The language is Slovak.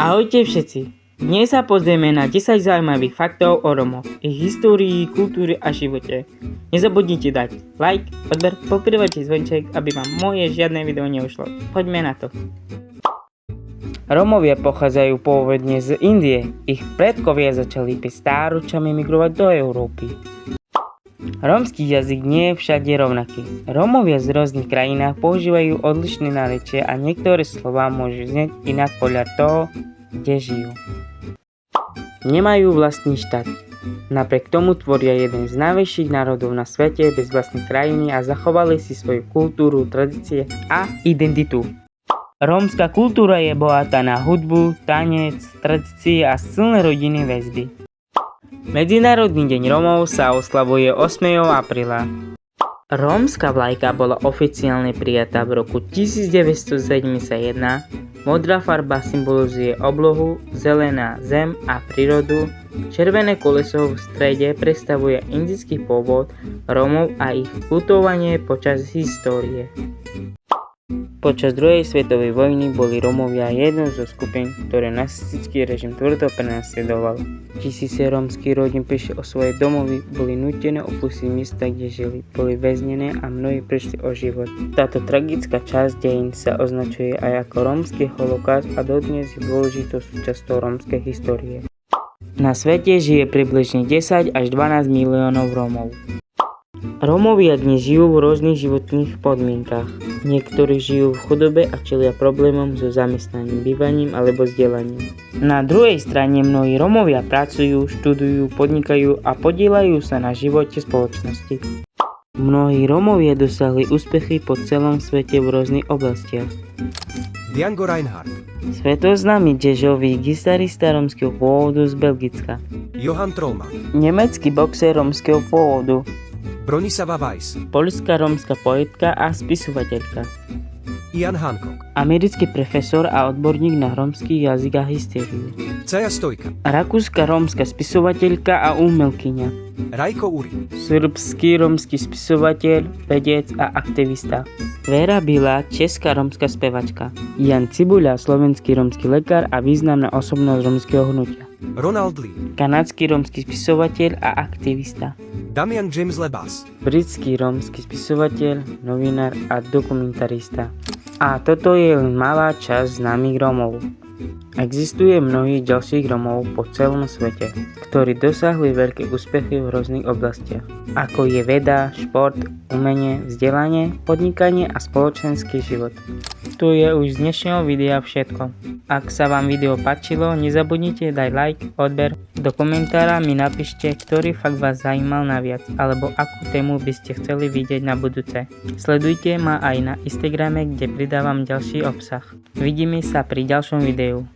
Ahojte všetci! Dnes sa pozrieme na 10 zaujímavých faktov o Romoch, ich histórii, kultúre a živote. Nezabudnite dať like, odber, poprívačte zvonček, aby vám moje žiadne video neušlo. Poďme na to. Romovia pochádzajú pôvodne z Indie. Ich predkovia začali pred stáročiami migrovať do Európy. Rómsky jazyk nie je všade rovnaký. Rómovia z rôznych krajinách používajú odlišné narečie a niektoré slová môžu znieť inak podľa toho, kde žijú. Nemajú vlastný štát. Napriek tomu tvoria jeden z najväčších národov na svete bez vlastnej krajiny a zachovali si svoju kultúru, tradície a identitu. Rómska kultúra je bohatá na hudbu, tanec, tradície a silné rodinné väzby. Medzinárodný deň Rómov sa oslavuje 8. apríla. Rómska vlajka bola oficiálne prijatá v roku 1971. Modrá farba symbolizuje oblohu, zelená zem a prírodu, červené koleso v strede predstavuje indický pôvod Rómov a ich putovanie počas histórie. Počas druhej svetovej vojny boli Rómovia jednou zo skupín, ktoré nacistický režim tvrdo prenasledoval. Tisíce rómskych rodín prišli o svoje domovy, boli nútené opustiť miesta, kde žili, boli väznené a mnohí prišli o život. Táto tragická časť dejín sa označuje aj ako rómsky holokaust a dodnes je dôležitou súčasťou rómskej histórie. Na svete žije približne 10 až 12 miliónov Rómov. Rómovia dnes žijú v rôznych životných podmienkach. Niektorí žijú v chudobe a čelia problémom so zamestnaním, bývaním alebo vzdelaním. Na druhej strane mnohí Rómovia pracujú, študujú, podnikajú a podieľajú sa na živote spoločnosti. Mnohí Rómovia dosiahli úspechy po celom svete v rôznych oblastiach. Django Reinhardt, Svetoznámy jazzový gitarista rómskeho pôvodu z Belgicka. Johan Trollman, Nemecký boxer rómskeho pôvodu. Bronisława Weiss, Poľská rómska poetka a spisovateľka. Ian Hancock, Americký profesor a odborník na rómsky jazyk a hysteriu. Caja Stojka, Rakúska rómska spisovateľka a umelkyňa. Rajko Uri, Srbský rómsky spisovateľ, vedec a aktivista. Vera Bila, česká rómska spevačka. Jan Cibuľa, slovenský rómsky lekár a významná osobnosť rómskeho hnutia. Ronald Lee, Kanadský rómsky spisovateľ a aktivista. Damian James Lebas, Britský rómsky spisovateľ, novinár a dokumentarista. A toto je len malá časť známych Rómov. Existuje mnohých ďalších Rómov po celom svete, ktorí dosiahli veľké úspechy v rôznych oblastiach, ako je veda, šport, umenie, vzdelanie, podnikanie a spoločenský život. Tu je už z dnešného videa všetko. Ak sa vám video páčilo, nezabudnite dať like, odber, do komentára mi napíšte, ktorý fakt vás zaujímal naviac, alebo akú tému by ste chceli vidieť na budúce. Sledujte ma aj na Instagrame, kde pridávam ďalší obsah. Vidíme sa pri ďalšom videu.